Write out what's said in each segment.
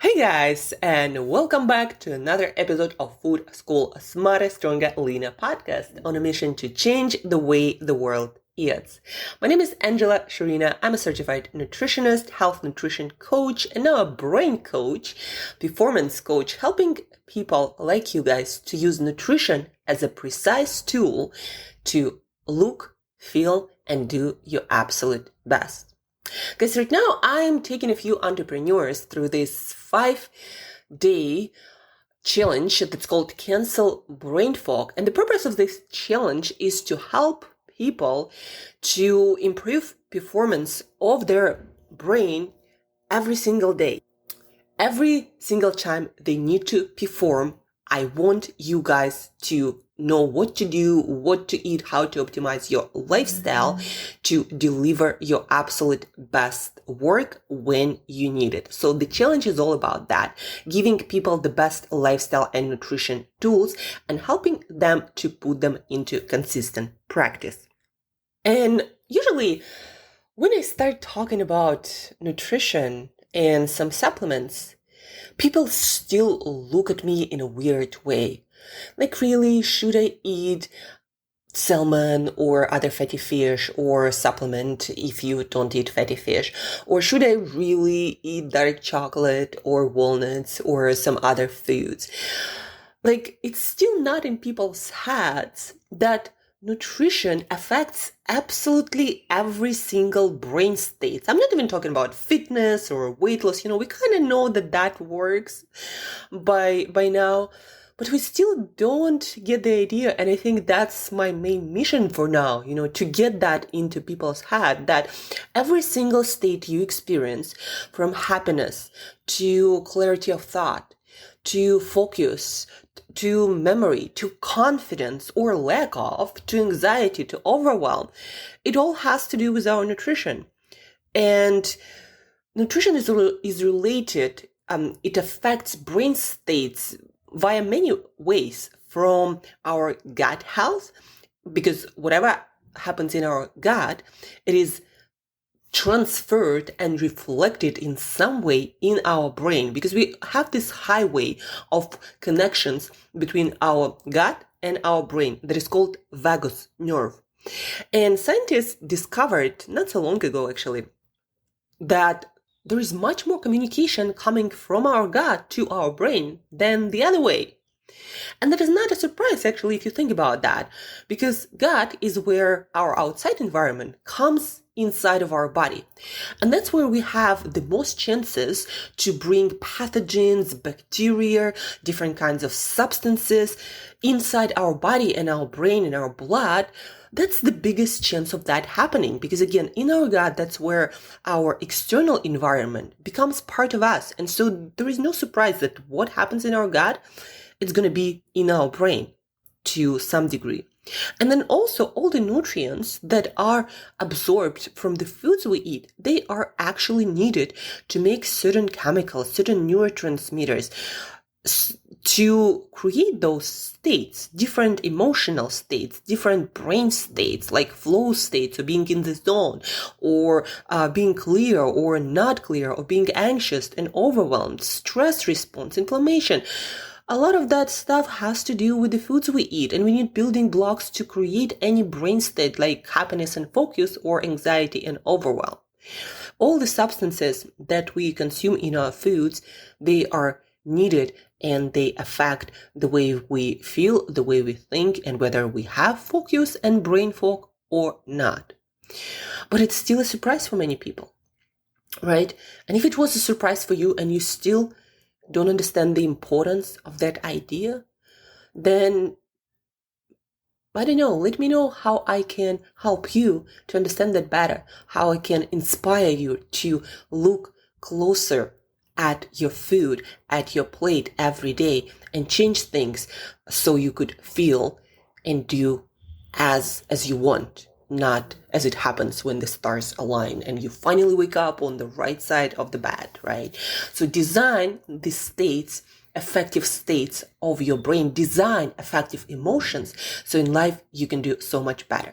Hey guys, and welcome back to another episode of Food School Smarter, Stronger, Leaner podcast on a mission to change the way the world eats. My name is Shurina. I'm a certified nutritionist, health nutrition coach, and now a brain coach, performance coach, helping people like you guys to use nutrition as a precise tool to look, feel, and do your absolute best. Because right now I'm taking a few entrepreneurs through this 5-day challenge that's called Cancel Brain Fog. And the purpose of this challenge is to help people to improve performance of their brain every single day. Every single time they need to perform, I want you guys to know what to do, what to eat, how to optimize your lifestyle to deliver your absolute best work when you need it. So the challenge is all about that, giving people the best lifestyle and nutrition tools and helping them to put them into consistent practice. And usually when I start talking about nutrition and some supplements, people still look at me in a weird way. Like, really, should I eat salmon or other fatty fish or supplement if you don't eat fatty fish? Or should I really eat dark chocolate or walnuts or some other foods? Like, it's still not in people's heads that nutrition affects absolutely every single brain state. I'm not even talking about fitness or weight loss. We kind of know that works by now, but we still don't get the idea. And I think that's my main mission for now, to get that into people's head, that every single state you experience, from happiness to clarity of thought, to focus, to memory, to confidence or lack of, to anxiety, to overwhelm, it all has to do with our nutrition. And nutrition is related, it affects brain states via many ways, from our gut health, because whatever happens in our gut, it is transferred and reflected in some way in our brain, because we have this highway of connections between our gut and our brain that is called vagus nerve. And scientists discovered not so long ago, actually, that there is much more communication coming from our gut to our brain than the other way. And that is not a surprise, actually, if you think about that, because gut is where our outside environment comes inside of our body. And that's where we have the most chances to bring pathogens, bacteria, different kinds of substances inside our body and our brain and our blood. That's the biggest chance of that happening, because again, in our gut, that's where our external environment becomes part of us. And so there is no surprise that what happens in our gut, it's going to be in our brain to some degree. And then also all the nutrients that are absorbed from the foods we eat, they are actually needed to make certain chemicals, certain neurotransmitters, to create those states, different emotional states, different brain states, like flow states, or being in the zone, or being clear or not clear, or being anxious and overwhelmed, stress response, inflammation. A lot of that stuff has to do with the foods we eat, and we need building blocks to create any brain state like happiness and focus, or anxiety and overwhelm. All the substances that we consume in our foods, they are needed, and they affect the way we feel, the way we think, and whether we have focus and brain fog or not. But it's still a surprise for many people, right? And if it was a surprise for you and you still don't understand the importance of that idea, then I don't know, let me know how I can help you to understand that better, how I can inspire you to look closer at your food, at your plate every day, and change things so you could feel and do as you want, not as it happens when the stars align and you finally wake up on the right side of the bed, right? So design the states, effective states of your brain, design effective emotions, so in life you can do so much better.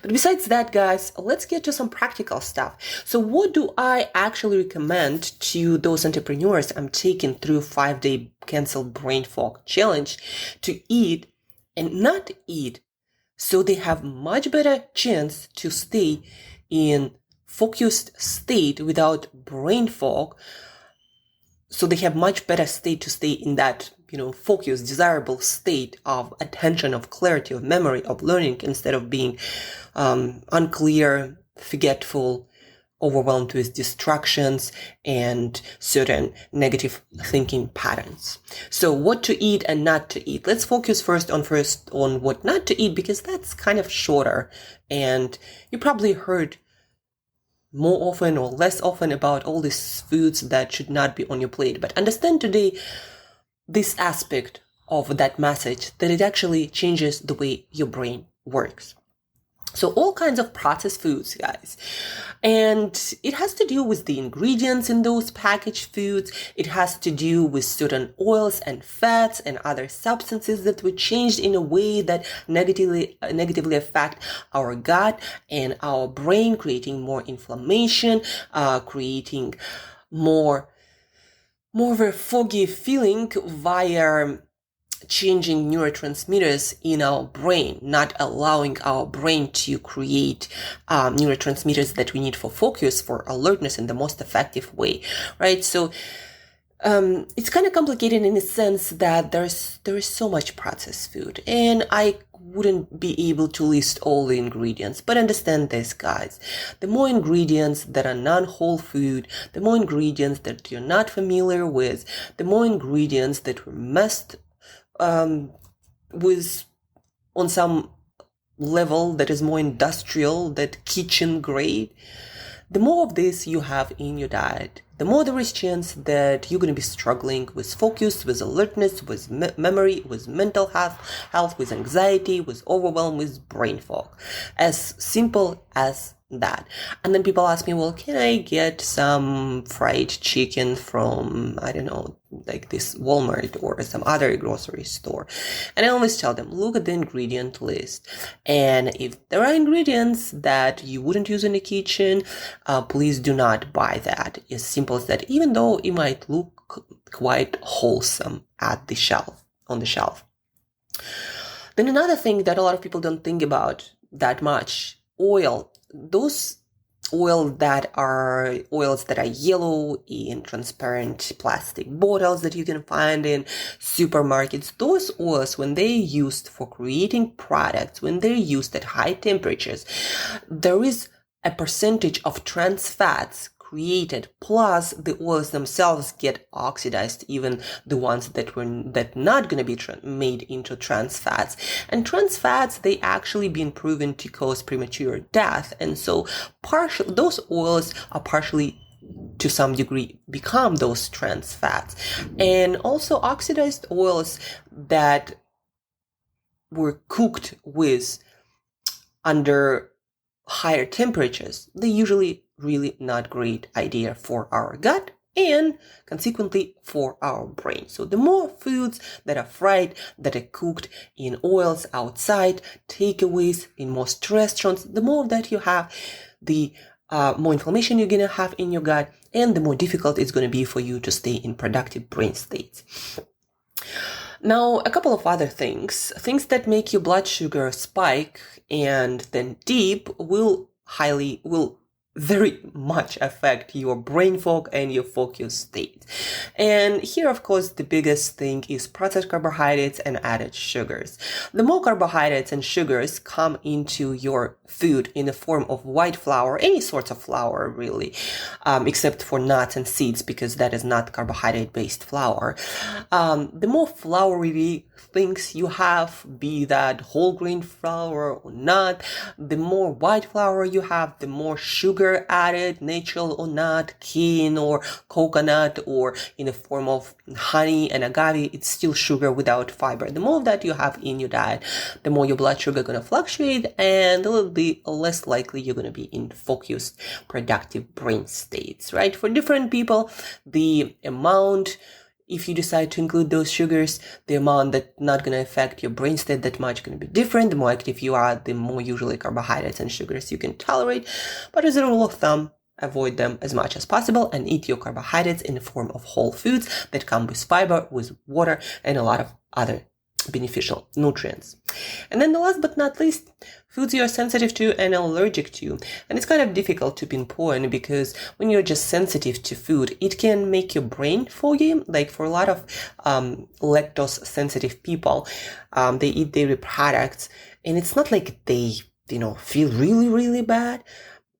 But besides that, guys, let's get to some practical stuff. So what do I actually recommend to those entrepreneurs I'm taking through 5-day cancel brain fog challenge to eat and not eat so they have much better chance to stay in focused state without brain fog? So they have much better state to stay in that, focused, desirable state of attention, of clarity, of memory, of learning, instead of being unclear, forgetful, overwhelmed with distractions and certain negative thinking patterns. So what to eat and not to eat. Let's focus first on what not to eat, because that's kind of shorter, and you probably heard more often or less often about all these foods that should not be on your plate. But understand today this aspect of that message, that it actually changes the way your brain works. So all kinds of processed foods, guys. And it has to do with the ingredients in those packaged foods. It has to do with certain oils and fats and other substances that were changed in a way that negatively affect our gut and our brain, creating more inflammation, creating more of a foggy feeling via changing neurotransmitters in our brain, not allowing our brain to create neurotransmitters that we need for focus, for alertness in the most effective way, right? So it's kind of complicated in the sense that there is so much processed food, and I wouldn't be able to list all the ingredients. But understand this, guys. The more ingredients that are non-whole food, the more ingredients that you're not familiar with, the more ingredients that were messed with on some level that is more industrial, that kitchen grade, the more of this you have in your diet, the more there is chance that you're going to be struggling with focus, with alertness, with memory, with mental health, with anxiety, with overwhelm, with brain fog. As simple as that. And then people ask me, well, can I get some fried chicken from, I don't know, like this Walmart or some other grocery store? And I always tell them, look at the ingredient list. And if there are ingredients that you wouldn't use in the kitchen, please do not buy that. As simple as that, even though it might look quite wholesome on the shelf. Then another thing that a lot of people don't think about that much, oil. Those oils that are yellow in transparent plastic bottles that you can find in supermarkets, those oils, when they're used for creating products, when they're used at high temperatures, there is a percentage of trans fats created, plus the oils themselves get oxidized, even the ones that not going to be made into trans fats. And trans fats, they actually been proven to cause premature death. And so those oils are partially, to some degree, become those trans fats. And also oxidized oils that were cooked with under higher temperatures, they usually really not great idea for our gut and consequently for our brain. So the more foods that are fried, that are cooked in oils outside, takeaways, in most restaurants, the more that you have, the more inflammation you're going to have in your gut, and the more difficult it's going to be for you to stay in productive brain states. Now, a couple of other things that make your blood sugar spike and then dip will very much affect your brain fog and your focus state. And here, of course, the biggest thing is processed carbohydrates and added sugars. The more carbohydrates and sugars come into your food in the form of white flour, any sorts of flour really, except for nuts and seeds, because that is not carbohydrate-based flour. The more floury things you have, be that whole grain flour or not, the more white flour you have, the more sugar added, natural or not, cane or coconut, or in the form of honey and agave, it's still sugar without fiber. The more of that you have in your diet, the more your blood sugar is going to fluctuate, and a little bit less likely you're going to be in focused, productive brain states, right? For different people, the amount if you decide to include those sugars, the amount that's not going to affect your brain state that much going to be different. The more active you are, the more usually carbohydrates and sugars you can tolerate. But as a rule of thumb, avoid them as much as possible and eat your carbohydrates in the form of whole foods that come with fiber, with water, and a lot of other beneficial nutrients. And then the last but not least, foods you're sensitive to and allergic to. And it's kind of difficult to pinpoint because when you're just sensitive to food, it can make your brain foggy. Like for a lot of lactose sensitive people, they eat dairy products and it's not like they, feel really, really bad,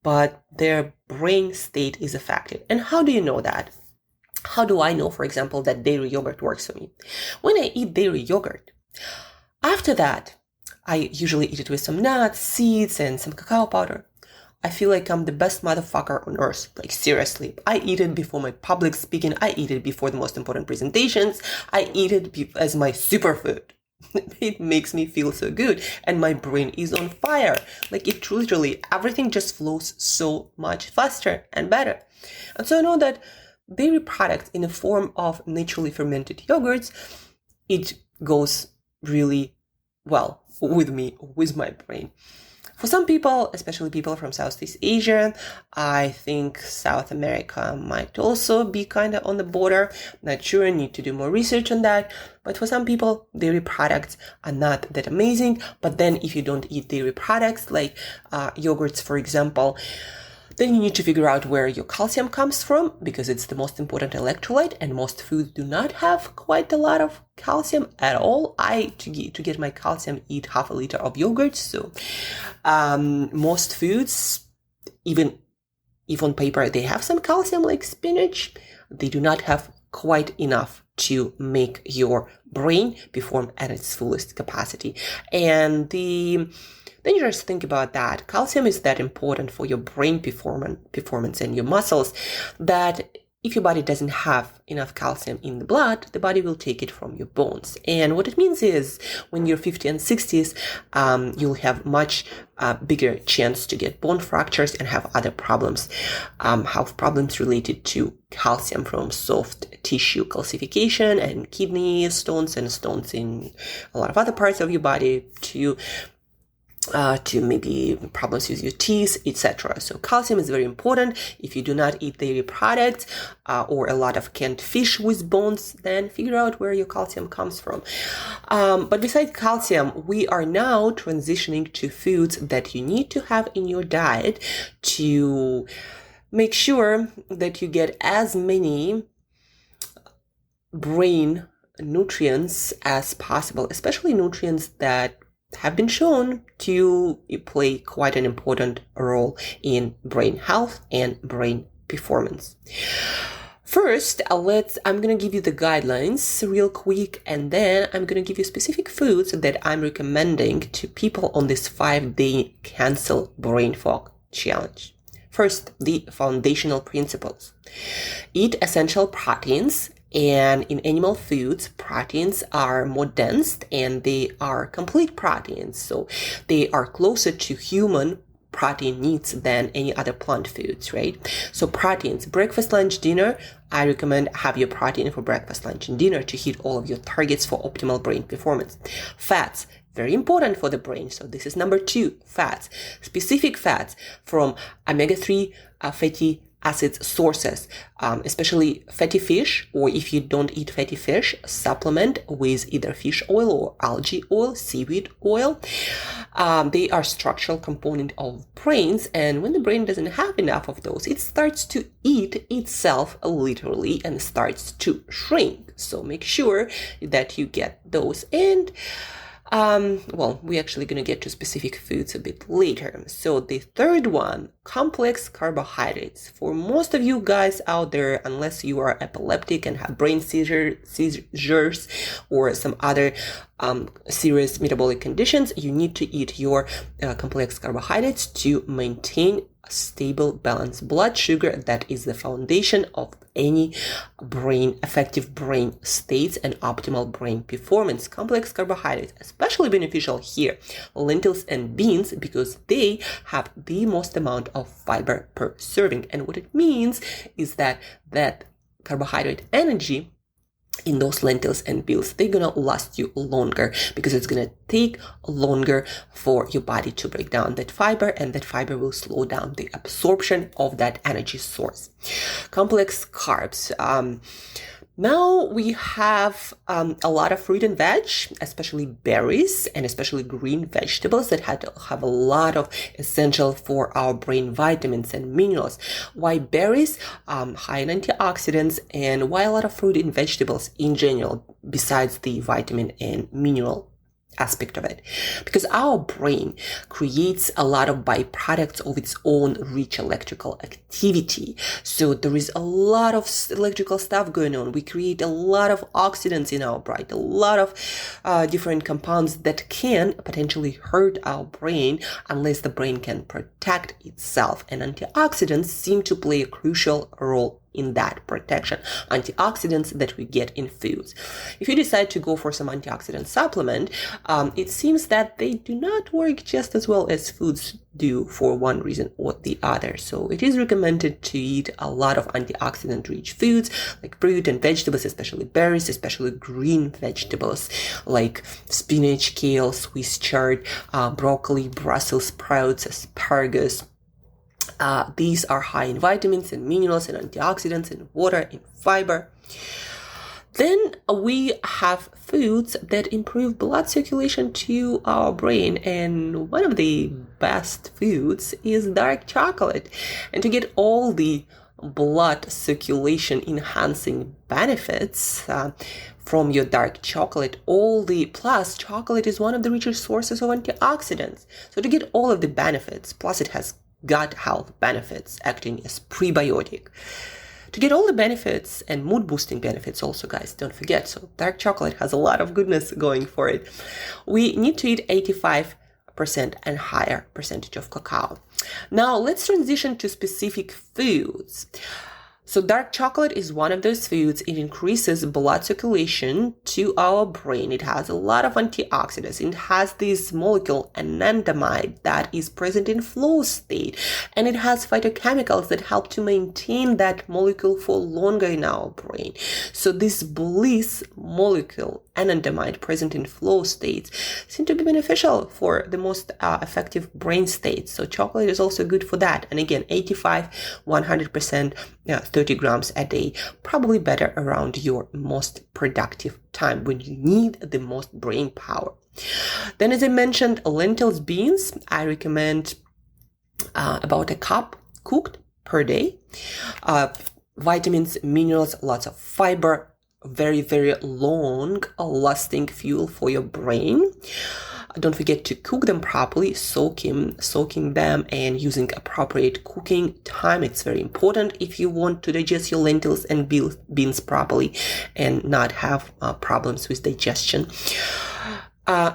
but their brain state is affected. And how do you know that? How do I know, for example, that dairy yogurt works for me? When I eat dairy yogurt, after that, I usually eat it with some nuts, seeds, and some cacao powder. I feel like I'm the best motherfucker on earth. Like seriously, I eat it before my public speaking. I eat it before the most important presentations. I eat it as my superfood. It makes me feel so good and my brain is on fire. Like it literally, everything just flows so much faster and better. And so I know that dairy products in the form of naturally fermented yogurts, it goes really well with me, with my brain. For some people, especially people from Southeast Asia, I think South America might also be kind of on the border. Not sure, I need to do more research on that. But for some people, dairy products are not that amazing. But then if you don't eat dairy products, like yogurts, for example, then you need to figure out where your calcium comes from because it's the most important electrolyte and most foods do not have quite a lot of calcium at all. To get my calcium, eat half a liter of yogurt. So most foods, even if on paper they have some calcium like spinach, they do not have quite enough to make your brain perform at its fullest capacity. And then you just think about that. Calcium is that important for your brain performance and your muscles that if your body doesn't have enough calcium in the blood, the body will take it from your bones. And what it means is when you're 50 and 60s, you'll have much bigger chance to get bone fractures and have other problems, have problems related to calcium from soft tissue calcification and kidney stones and stones in a lot of other parts of your body to maybe problems with your teeth, etc. So calcium is very important. If you do not eat dairy products or a lot of canned fish with bones, then figure out where your calcium comes from. But besides calcium, we are now transitioning to foods that you need to have in your diet to make sure that you get as many brain nutrients as possible, especially nutrients that have been shown to play quite an important role in brain health and brain performance. First, I'm going to give you the guidelines real quick, and then I'm going to give you specific foods that I'm recommending to people on this 5-day cancel brain fog challenge. First, the foundational principles. Eat essential proteins. And in animal foods, proteins are more dense and they are complete proteins. So they are closer to human protein needs than any other plant foods, right? So proteins, breakfast, lunch, dinner, I recommend have your protein for breakfast, lunch, and dinner to hit all of your targets for optimal brain performance. Fats, very important for the brain. So this is number 2, fats. Specific fats from omega-3 fatty acid sources, especially fatty fish, or if you don't eat fatty fish, supplement with either fish oil or algae oil, seaweed oil. They are structural component of brains, and when the brain doesn't have enough of those, it starts to eat itself literally and starts to shrink. So make sure that you get those. And we're actually going to get to specific foods a bit later. So the third one, complex carbohydrates. For most of you guys out there, unless you are epileptic and have brain seizures or some other serious metabolic conditions, you need to eat your complex carbohydrates to maintain a stable, balanced blood sugar. That is the foundation of any effective brain states and optimal brain performance. Complex carbohydrates, especially beneficial here, lentils and beans, because they have the most amount of fiber per serving. And what it means is that carbohydrate energy in those lentils and beans, they're gonna last you longer because it's gonna take longer for your body to break down that fiber, and that fiber will slow down the absorption of that energy source. Complex carbs. Now we have a lot of fruit and veg, especially berries and especially green vegetables that have a lot of essential for our brain vitamins and minerals. Why berries? High in antioxidants, and why a lot of fruit and vegetables in general, besides the vitamin and mineral aspect of it, because our brain creates a lot of byproducts of its own rich electrical activity. So there is a lot of electrical stuff going on. We create a lot of oxidants in our brain, a lot of different compounds that can potentially hurt our brain unless the brain can protect itself. And antioxidants seem to play a crucial role in that protection. Antioxidants that we get in foods. If you decide to go for some antioxidant supplement, it seems that they do not work just as well as foods do for one reason or the other. So it is recommended to eat a lot of antioxidant rich foods like fruit and vegetables, especially berries, especially green vegetables like spinach, kale, Swiss chard, broccoli, Brussels sprouts, asparagus. These are high in vitamins and minerals and antioxidants and water and fiber. Then we have foods that improve blood circulation to our brain, and one of the best foods is dark chocolate. And to get all the blood circulation enhancing benefits from your dark chocolate, plus chocolate is one of the richest sources of antioxidants. So to get all of the benefits, plus it has gut health benefits acting as prebiotic. To get all the benefits and mood boosting benefits also, guys, don't forget, so dark chocolate has a lot of goodness going for it. We need to eat 85% and higher percentage of cacao. Now let's transition to specific foods. So dark chocolate is one of those foods. It increases blood circulation to our brain. It has a lot of antioxidants. It has this molecule anandamide that is present in flow state, and it has phytochemicals that help to maintain that molecule for longer in our brain. So this bliss molecule, anandamide, present in flow states, seem to be beneficial for the most effective brain states. So chocolate is also good for that. And again, 85, 100%, 30 grams a day, probably better around your most productive time when you need the most brain power. Then, as I mentioned, lentils, beans, I recommend about a cup cooked per day. Vitamins, minerals, lots of fiber, very, very long lasting fuel for your brain. Don't forget to cook them properly, soaking them and using appropriate cooking time. It's very important if you want to digest your lentils and beans properly and not have problems with digestion.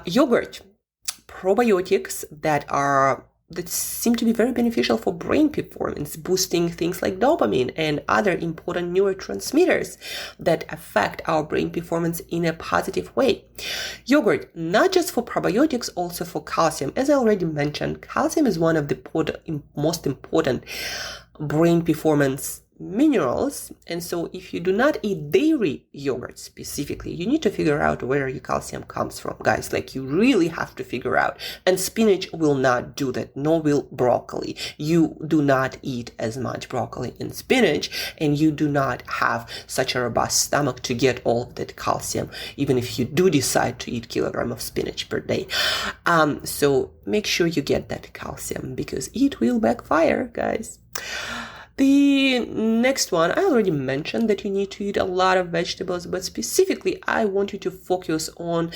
Yogurt, probiotics that seem to be very beneficial for brain performance, boosting things like dopamine and other important neurotransmitters that affect our brain performance in a positive way. Yogurt, not just for probiotics, also for calcium. As I already mentioned, calcium is one of the most important brain performance minerals, and so if you do not eat dairy yogurt specifically, you need to figure out where your calcium comes from, guys. Like, you really have to figure out. And spinach will not do that, nor will broccoli. You do not eat as much broccoli and spinach, and you do not have such a robust stomach to get all of that calcium, even if you do decide to eat kilogram of spinach per day. So make sure you get that calcium, because it will backfire, guys. The next one, I already mentioned that you need to eat a lot of vegetables, but specifically, I want you to focus on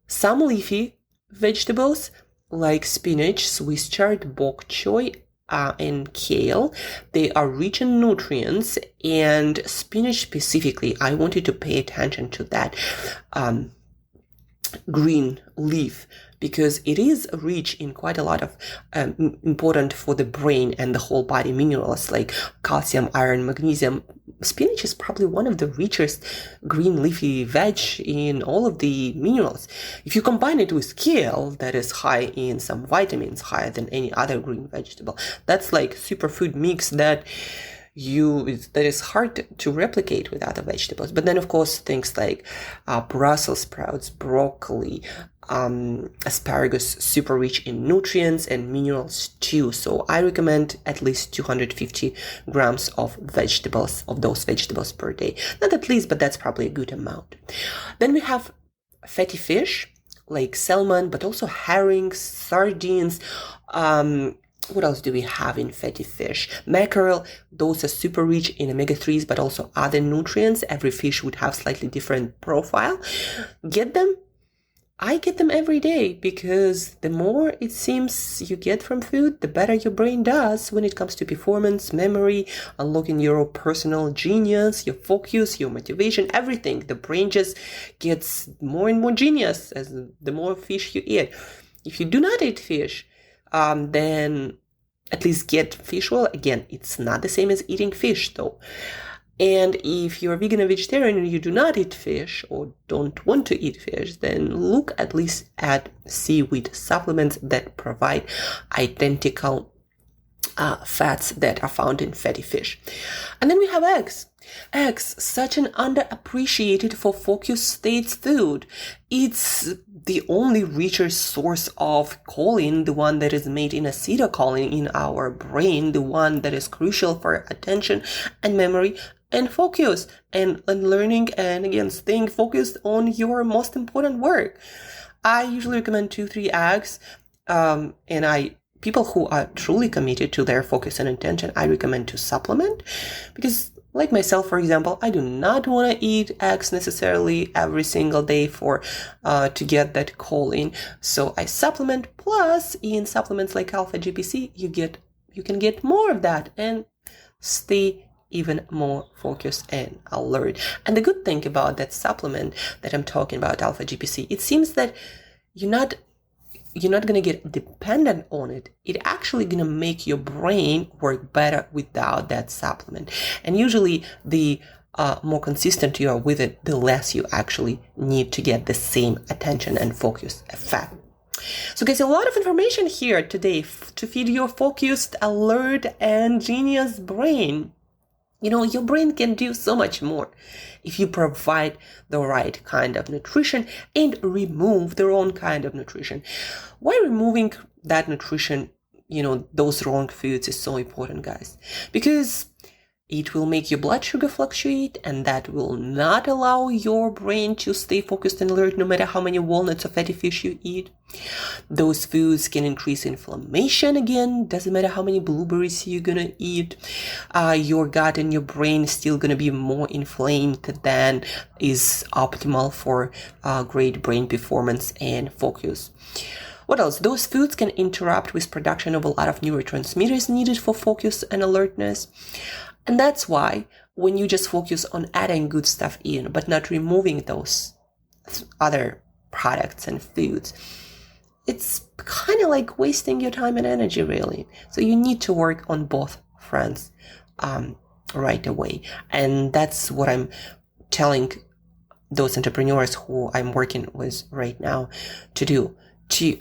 some leafy vegetables like spinach, Swiss chard, bok choy, and kale. They are rich in nutrients, and spinach specifically, I want you to pay attention to that green leaf, because it is rich in quite a lot of important for the brain and the whole body minerals like calcium, iron, magnesium. Spinach is probably one of the richest green leafy veg in all of the minerals. If you combine it with kale, that is high in some vitamins, higher than any other green vegetable, that's like superfood mix that that is hard to replicate with other vegetables. But then, of course, things like Brussels sprouts, broccoli, asparagus, super rich in nutrients and minerals too. So I recommend at least 250 grams of those vegetables per day. Not at least, but that's probably a good amount. Then we have fatty fish like salmon, but also herrings, sardines. What else do we have in fatty fish? Mackerel, those are super rich in omega-3s, but also other nutrients. Every fish would have slightly different profile. Get them. I get them every day because the more it seems you get from food, the better your brain does when it comes to performance, memory, unlocking your personal genius, your focus, your motivation, everything. The brain just gets more and more genius as the more fish you eat. If you do not eat fish, then at least get fish oil. Again, it's not the same as eating fish though. And if you're vegan or vegetarian and you do not eat fish or don't want to eat fish, then look at least at seaweed supplements that provide identical fats that are found in fatty fish. And then we have eggs. Eggs, such an underappreciated for focus states food. It's the only richer source of choline, the one that is made in acetylcholine in our brain, the one that is crucial for attention and memory and focus and learning, and again, staying focused on your most important work. I usually recommend 2-3 eggs, and people who are truly committed to their focus and attention, I recommend to supplement, because like myself, for example, I do not want to eat eggs necessarily every single day to get that choline. So I supplement. Plus, in supplements like alpha GPC, you can get more of that and stay even more focused and alert. And the good thing about that supplement that I'm talking about, alpha GPC, it seems that you're not going to get dependent on it. It's actually going to make your brain work better without that supplement. And usually the more consistent you are with it, the less you actually need to get the same attention and focus effect. So guys, a lot of information here today to feed your focused, alert, and genius brain. Your brain can do so much more if you provide the right kind of nutrition and remove the wrong kind of nutrition. Why removing that nutrition, those wrong foods is so important, guys? Because it will make your blood sugar fluctuate, and that will not allow your brain to stay focused and alert no matter how many walnuts or fatty fish you eat. Those foods can increase inflammation again. Doesn't matter how many blueberries you're gonna eat. Your gut and your brain is still gonna be more inflamed than is optimal for great brain performance and focus. What else? Those foods can interrupt with production of a lot of neurotransmitters needed for focus and alertness. And that's why when you just focus on adding good stuff in, but not removing those other products and foods, it's kind of like wasting your time and energy, really. So you need to work on both fronts right away. And that's what I'm telling those entrepreneurs who I'm working with right now to do.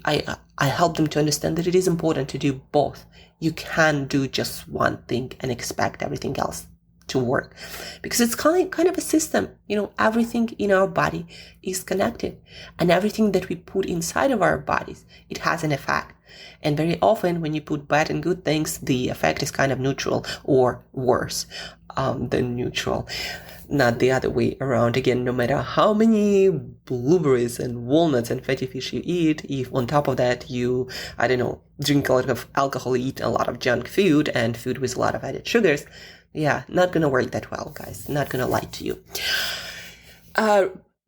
I help them to understand that it is important to do both. You can't do just one thing and expect everything else to work, because it's kind of a system. Everything in our body is connected, and everything that we put inside of our bodies, it has an effect. And very often when you put bad and good things, the effect is kind of neutral or worse than neutral. Not the other way around. Again, no matter how many blueberries and walnuts and fatty fish you eat, if on top of that you, drink a lot of alcohol, eat a lot of junk food and food with a lot of added sugars, not gonna work that well, guys. Not gonna lie to you.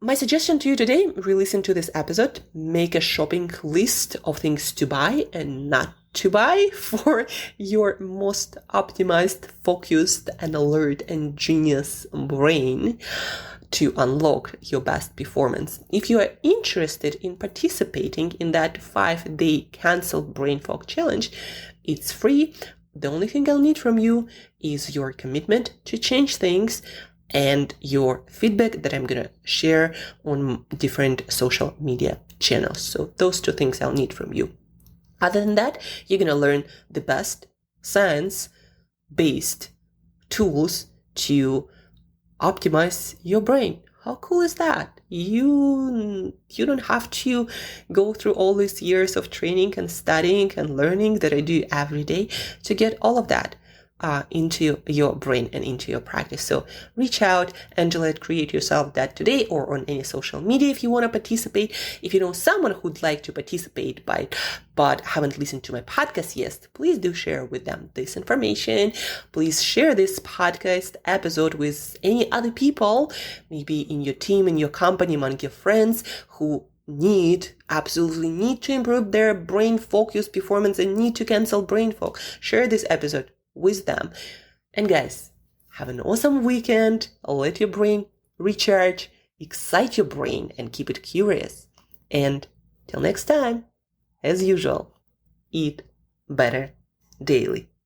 My suggestion to you today, re-listen to this episode, make a shopping list of things to buy and not to buy for your most optimized, focused, and alert and genius brain to unlock your best performance. If you are interested in participating in that 5-day cancel brain fog challenge, it's free. The only thing I'll need from you is your commitment to change things and your feedback that I'm going to share on different social media channels. So those 2 things I'll need from you. Other than that, you're going to learn the best science-based tools to optimize your brain. How cool is that? You don't have to go through all these years of training and studying and learning that I do every day to get all of that into your brain and into your practice. So reach out, Angela at Create Yourself that today, or on any social media if you want to participate. If you know someone who'd like to participate but haven't listened to my podcast yet, please do share with them this information. Please share this podcast episode with any other people, maybe in your team, in your company, among your friends who absolutely need to improve their brain focus performance and need to cancel brain fog. Share this episode with them. And guys, have an awesome weekend. Let your brain recharge, excite your brain, and keep it curious. And till next time, as usual, eat better daily.